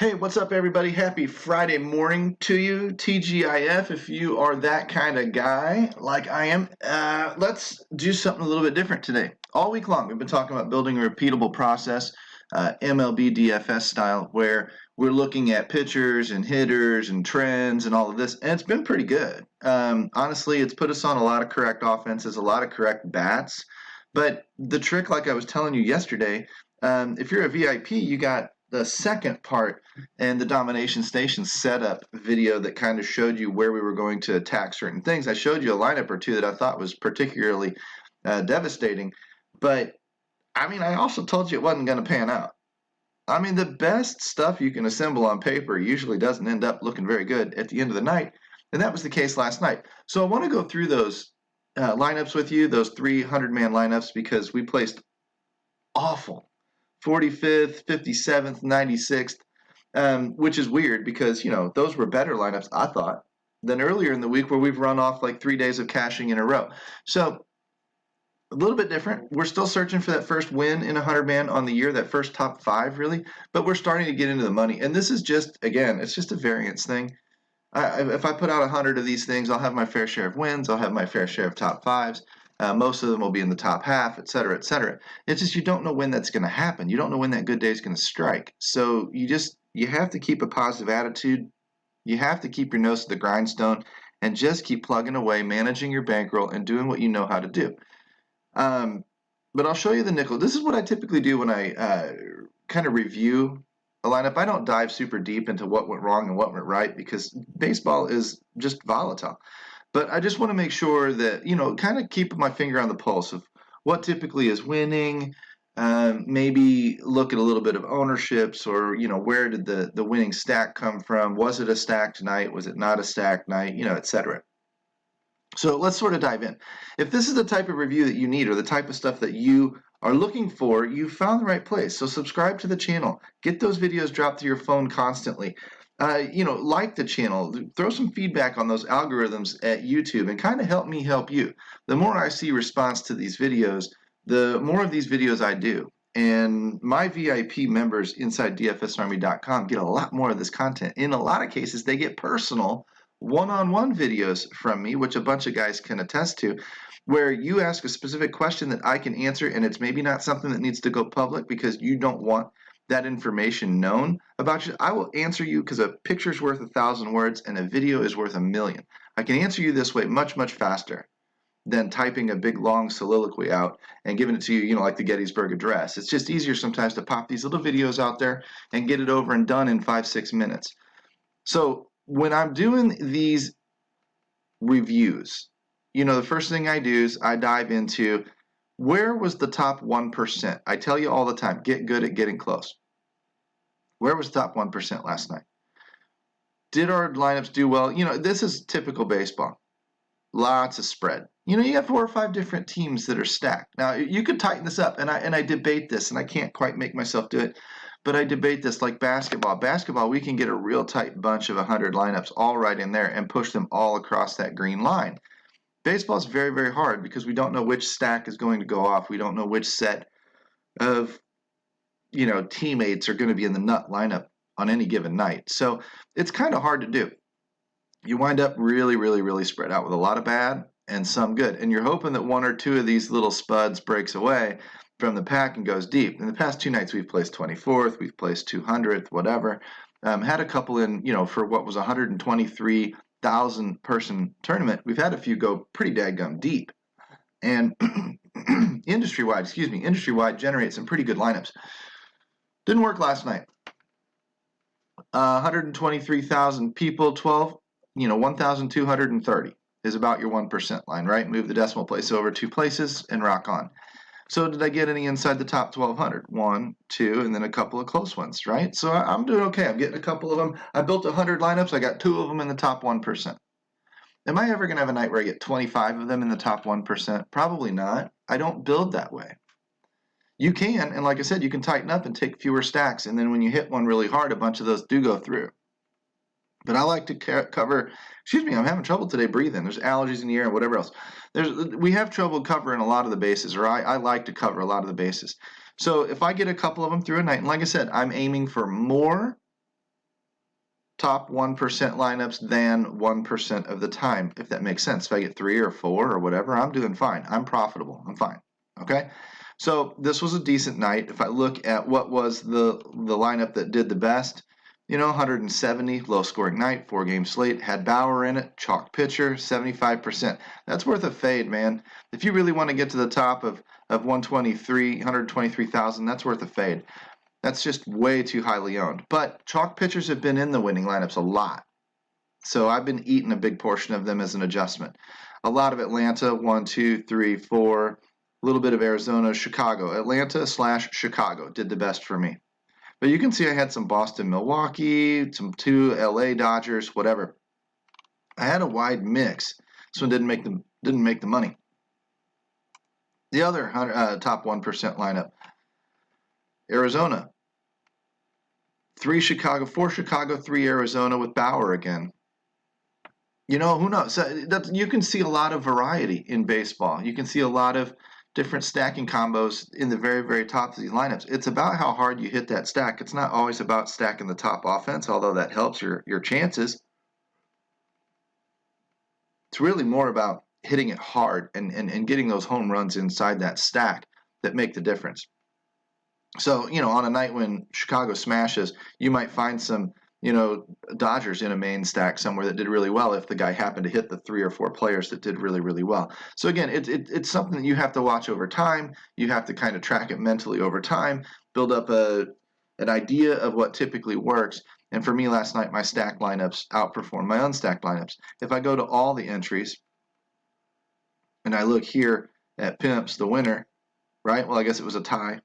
Hey, what's up, everybody? Happy Friday morning to you. TGIF, if you are that kind of guy like I am, let's do something a little bit different today. All week long, we've been talking about building a repeatable process, MLB DFS style, where we're looking at pitchers and hitters and trends and all of this, and it's been pretty good. Honestly, it's put us on a lot of correct offenses, a lot of correct bats. But the trick, like I was telling you yesterday, if you're a VIP, you got the second part and the Domination Station setup video that kind of showed you where we were going to attack certain things. I showed you a lineup or two that I thought was particularly devastating, but I mean, I also told you it wasn't going to pan out. I mean, the best stuff you can assemble on paper usually doesn't end up looking very good at the end of the night, and that was the case last night. So I want to go through those lineups with you, those 300-man lineups, because we placed awful 45th, 57th, 96th, which is weird because, those were better lineups, I thought, than earlier in the week where we've run off like 3 days of cashing in a row. So a little bit different. We're still searching for that first win in 100-man on the year, that first top 5, really, but we're starting to get into the money. And this is just, again, it's just a variance thing. If I put out 100 of these things, I'll have my fair share of wins. I'll have my fair share of top 5s. Most of them will be in the top half, et cetera, et cetera. It's just you don't know when that's going to happen. You don't know when that good day is going to strike. So you have to keep a positive attitude. You have to keep your nose to the grindstone and just keep plugging away, managing your bankroll, and doing what you know how to do. But I'll show you the nickel. This is what I typically do when I kind of review a lineup. I don't dive super deep into what went wrong and what went right because baseball is just volatile. But I just want to make sure that, kind of keep my finger on the pulse of what typically is winning, maybe look at a little bit of ownerships or, where did the winning stack come from? Was it a stacked night? Was it not a stacked night? Et cetera. So let's sort of dive in. If this is the type of review that you need or the type of stuff that you are looking for, you found the right place. So subscribe to the channel. Get those videos dropped to your phone constantly. Like the channel, throw some feedback on those algorithms at YouTube and kind of help me help you. The more I see response to these videos, the more of these videos I do. And my VIP members inside DFSArmy.com get a lot more of this content. In a lot of cases, they get personal one-on-one videos from me, which a bunch of guys can attest to, where you ask a specific question that I can answer, and it's maybe not something that needs to go public because you don't want that information known about you. I will answer you because a picture's worth 1,000 words and a video is worth 1,000,000. I can answer you this way much, much faster than typing a big long soliloquy out and giving it to you, like the Gettysburg Address. It's just easier sometimes to pop these little videos out there and get it over and done in 5-6 minutes. So when I'm doing these reviews, the first thing I do is I dive into where was the top 1%. I tell you all the time, get good at getting close. Where was the top 1% last night? Did our lineups do well? This is typical baseball. Lots of spread. You have 4 or 5 different teams that are stacked. Now, you could tighten this up, and I debate this, and I can't quite make myself do it, but I debate this like basketball. Basketball, we can get a real tight bunch of 100 lineups all right in there and push them all across that green line. Baseball is very, very hard because we don't know which stack is going to go off. We don't know which set of, teammates are going to be in the nut lineup on any given night. So it's kind of hard to do. You wind up really, really, really spread out with a lot of bad and some good. And you're hoping that 1 or 2 of these little spuds breaks away from the pack and goes deep. In the past 2 nights, we've placed 24th, we've placed 200th, whatever. Had a couple in, for what was 123,000 person tournament. We've had a few go pretty daggum deep. And industry-wide generate some pretty good lineups. Didn't work last night. 123,000 people, 1,230 is about your 1% line, right? Move the decimal place over 2 places and rock on. So did I get any inside the top 1,200? 1, 2, and then a couple of close ones, right? So I'm doing okay. I'm getting a couple of them. I built 100 lineups. I got 2 of them in the top 1%. Am I ever going to have a night where I get 25 of them in the top 1%? Probably not. I don't build that way. You can, and like I said, you can tighten up and take fewer stacks, and then when you hit one really hard, a bunch of those do go through. But I like to cover, I'm having trouble today breathing. There's allergies in the air and whatever else. We have trouble covering a lot of the bases, or I like to cover a lot of the bases. So if I get a couple of them through a night, and like I said, I'm aiming for more top 1% lineups than 1% of the time, if that makes sense. If I get 3 or 4 or whatever, I'm doing fine. I'm profitable. I'm fine. Okay? So this was a decent night. If I look at what was the lineup that did the best, 170, low-scoring night, 4-game slate, had Bauer in it, chalk pitcher, 75%. That's worth a fade, man. If you really want to get to the top of 123,000, that's worth a fade. That's just way too highly owned. But chalk pitchers have been in the winning lineups a lot. So I've been eating a big portion of them as an adjustment. A lot of Atlanta, 1, 2, 3, 4. A little bit of Arizona, Chicago. Atlanta/Chicago did the best for me. But you can see I had some Boston, Milwaukee, some 2 LA Dodgers, whatever. I had a wide mix. This one didn't make the money. The other top 1% lineup, Arizona. 3 Chicago, 4 Chicago, 3 Arizona with Bauer again. Who knows? You can see a lot of variety in baseball. You can see a lot of different stacking combos in the very, very top of these lineups. It's about how hard you hit that stack. It's not always about stacking the top offense, although that helps your chances. It's really more about hitting it hard and getting those home runs inside that stack that make the difference. So, on a night when Chicago smashes, you might find some, Dodgers in a main stack somewhere that did really well if the guy happened to hit the 3 or 4 players that did really, really well. So again, it's something that you have to watch over time. You have to kind of track it mentally over time, build up an idea of what typically works. And for me last night, my stack lineups outperformed my unstacked lineups. If I go to all the entries and I look here at Pimps, the winner, right? Well, I guess it was a tie.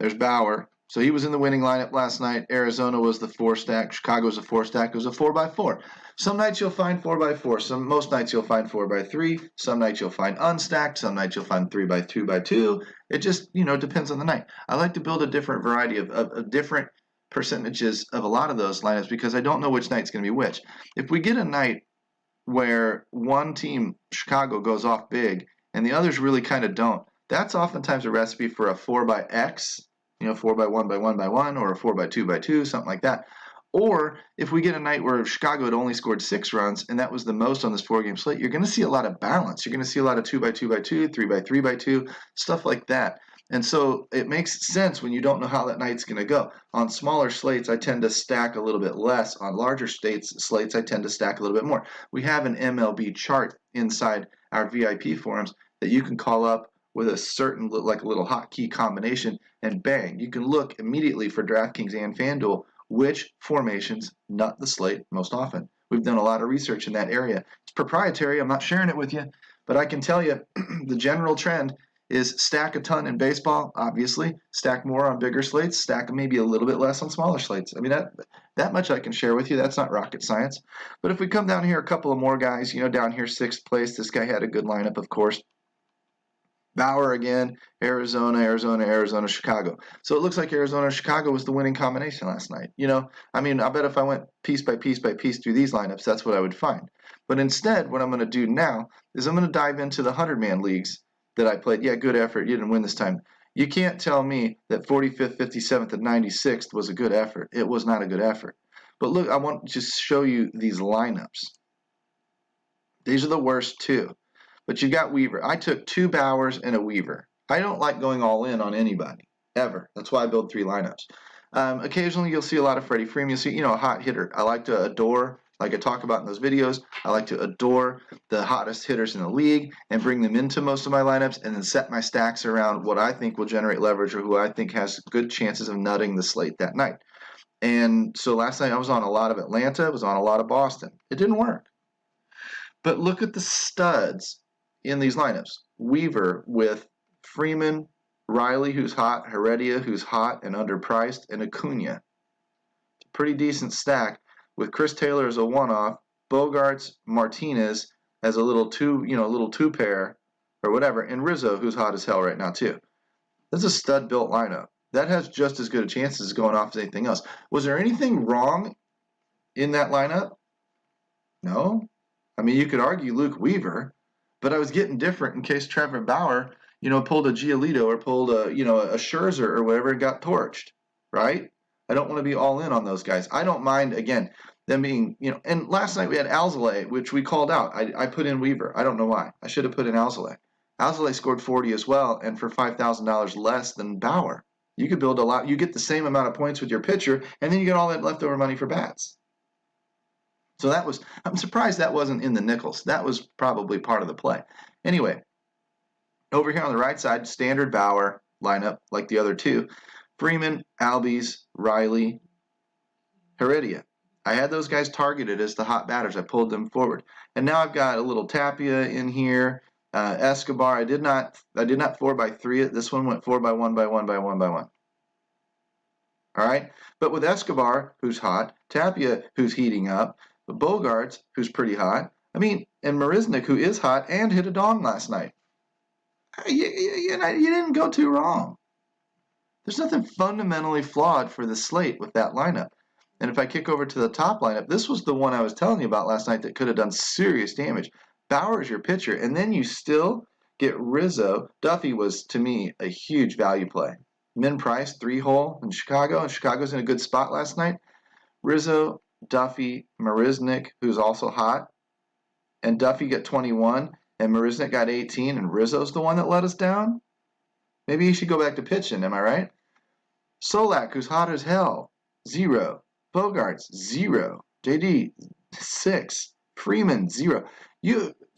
There's Bauer. So he was in the winning lineup last night. Arizona was the 4-stack. Chicago was a 4-stack. It was a 4x4. Some nights you'll find 4x4. Most nights you'll find 4x3. Some nights you'll find unstacked. Some nights you'll find 3x2x2. It just, depends on the night. I like to build a different variety of different percentages of a lot of those lineups because I don't know which night's going to be which. If we get a night where one team, Chicago, goes off big and the others really kind of don't, that's oftentimes a recipe for a 4x, 4x1x1x1, or a 4x2x2, something like that. Or if we get a night where Chicago had only scored 6 runs and that was the most on this 4-game slate, you're going to see a lot of balance. You're going to see a lot of 2x2x2, 3x3x2, stuff like that. And so it makes sense when you don't know how that night's going to go. On smaller slates, I tend to stack a little bit less. On larger slates, I tend to stack a little bit more. We have an MLB chart inside our VIP forums that you can call up with a certain, like a little hotkey combination, and bang, you can look immediately for DraftKings and FanDuel which formations nut the slate most often. We've done a lot of research in that area. It's proprietary. I'm not sharing it with you, but I can tell you the general trend is stack a ton in baseball, obviously, stack more on bigger slates, stack maybe a little bit less on smaller slates. I mean, that much I can share with you. That's not rocket science. But if we come down here, a couple of more guys, down here, 6th place, this guy had a good lineup, of course. Bauer again, Arizona, Chicago. So it looks like Arizona, Chicago was the winning combination last night. I bet if I went piece by piece by piece through these lineups, that's what I would find. But instead, what I'm going to do now is I'm going to dive into the 100-man leagues that I played. Yeah, good effort. You didn't win this time. You can't tell me that 45th, 57th, and 96th was a good effort. It was not a good effort. But look, I want to just show you these lineups. These are the worst two. But you got Weaver. I took 2 Bowers and a Weaver. I don't like going all in on anybody, ever. That's why I build 3 lineups. Occasionally, you'll see a lot of Freddie Freeman. You'll see, a hot hitter. I like to adore, like I talk about in those videos, I like to adore the hottest hitters in the league and bring them into most of my lineups and then set my stacks around what I think will generate leverage or who I think has good chances of nutting the slate that night. And so last night I was on a lot of Atlanta. I was on a lot of Boston. It didn't work. But look at the studs in these lineups. Weaver with Freeman, Riley, who's hot, Heredia, who's hot and underpriced, and Acuna. It's a pretty decent stack with Chris Taylor as a one-off, Bogarts, Martinez as a little two pair or whatever, and Rizzo, who's hot as hell right now too. That's a stud-built lineup. That has just as good a chance as going off as anything else. Was there anything wrong in that lineup? No. I mean, you could argue Luke Weaver, but I was getting different in case Trevor Bauer, pulled a Giolito or pulled a Scherzer or whatever and got torched, right? I don't want to be all in on those guys. I don't mind, again, them being, and last night we had Alzolay, which we called out. I put in Weaver. I don't know why. I should have put in Alzolay. Alzolay scored 40 as well, and for $5,000 less than Bauer. You could build a lot. You get the same amount of points with your pitcher, and then you get all that leftover money for bats. So I'm surprised that wasn't in the nickels. That was probably part of the play. Anyway, over here on the right side, standard Bauer lineup like the other two. Freeman, Albies, Riley, Heredia. I had those guys targeted as the hot batters. I pulled them forward. And now I've got a little Tapia in here. Escobar. I did not 4x3 it. This one went 4x1x1x1x1. All right? But with Escobar, who's hot, Tapia, who's heating up, Bogarts, who's pretty hot, and Marisnik, who is hot and hit a dong last night. You didn't go too wrong. There's nothing fundamentally flawed for the slate with that lineup. And if I kick over to the top lineup, this was the one I was telling you about last night that could have done serious damage. Bauer's your pitcher, and then you still get Rizzo. Duffy was, to me, a huge value play. Min price, 3-hole in Chicago, and Chicago's in a good spot last night. Rizzo, Duffy, Marisnik, who's also hot, and Duffy got 21, and Marisnik got 18, and Rizzo's the one that let us down? Maybe he should go back to pitching, am I right? Solak, who's hot as hell, 0. Bogarts, 0. JD, 6. Freeman, 0.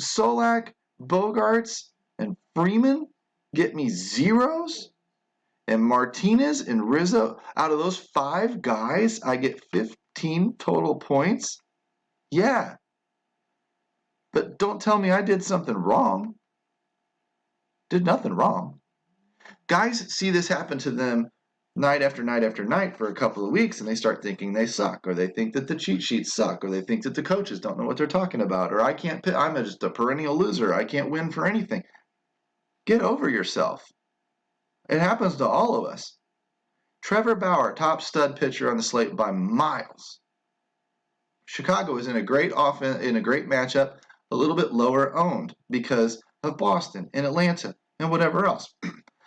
Solak, Bogarts, and Freeman get me zeros? And Martinez and Rizzo, out of those 5 guys, I get 15 total points? Yeah. But don't tell me I did something wrong. Did nothing wrong. Guys see this happen to them night after night after night for a couple of weeks, and they start thinking they suck, or they think that the cheat sheets suck, or they think that the coaches don't know what they're talking about, or I'm just a perennial loser. I can't win for anything. Get over yourself. It happens to all of us. Trevor Bauer, top stud pitcher on the slate by miles. Chicago is in a great matchup, a little bit lower owned because of Boston and Atlanta and whatever else.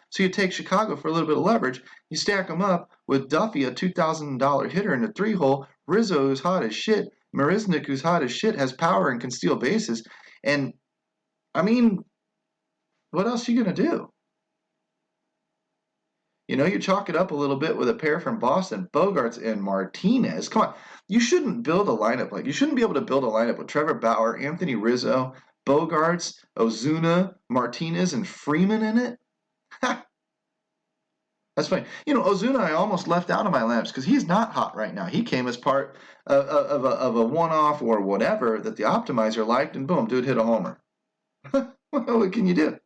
So you take Chicago for a little bit of leverage, you stack them up with Duffy, a $2,000 hitter in a 3-hole, Rizzo, who's hot as shit, Marisnik, who's hot as shit, has power and can steal bases. And, what else are you going to do? You chalk it up a little bit with a pair from Boston, Bogarts and Martinez. Come on, you shouldn't build a lineup you shouldn't be able to build a lineup with Trevor Bauer, Anthony Rizzo, Bogarts, Ozuna, Martinez, and Freeman in it. That's funny. Ozuna I almost left out of my lineups because he's not hot right now. He came as part of a one-off or whatever that the optimizer liked, and boom, dude hit a homer. What can you do?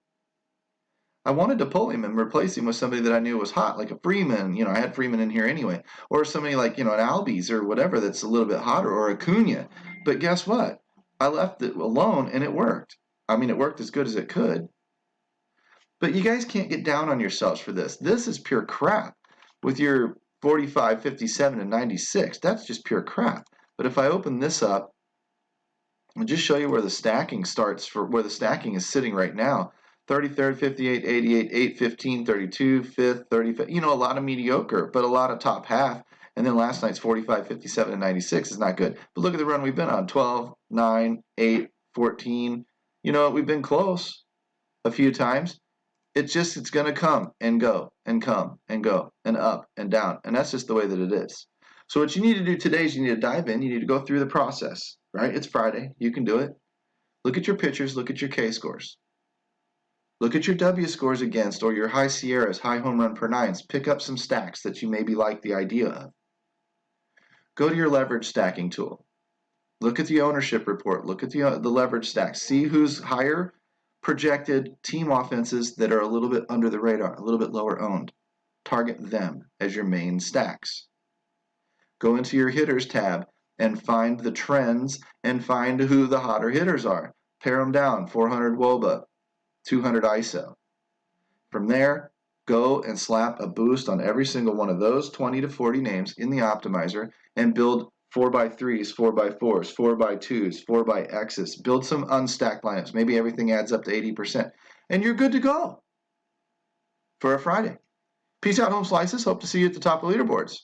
I wanted to pull him and replace him with somebody that I knew was hot, like a Freeman. I had Freeman in here anyway. Or somebody like, an Albies or whatever that's a little bit hotter, or Acuna. But guess what? I left it alone, and it worked. It worked as good as it could. But you guys can't get down on yourselves for this. This is pure crap. With your 45, 57, and 96, that's just pure crap. But if I open this up, I'll just show you where the stacking starts, for where the stacking is sitting right now. 33rd, 58, 88, 8, 15, 32, 5th, 35. A lot of mediocre, but a lot of top half. And then last night's 45, 57, and 96 is not good. But look at the run we've been on. 12, 9, 8, 14. We've been close a few times. It's going to come and go and come and go and up and down. And that's just the way that it is. So what you need to do today is you need to dive in. You need to go through the process, right? It's Friday. You can do it. Look at your pitchers. Look at your K scores. Look at your W scores against, or your high Sierras, high home run per nines. Pick up some stacks that you maybe like the idea of. Go to your leverage stacking tool. Look at the ownership report. Look at the leverage stacks. See who's higher projected team offenses that are a little bit under the radar, a little bit lower owned. Target them as your main stacks. Go into your hitters tab and find the trends and find who the hotter hitters are. Pare them down, 400 WOBA, 200 ISO. From there, go and slap a boost on every single one of those 20 to 40 names in the optimizer and build 4x3s, 4x4s, 4x2s, 4xXs. Build some unstacked lineups. Maybe everything adds up to 80%. And you're good to go for a Friday. Peace out, home slices. Hope to see you at the top of leaderboards.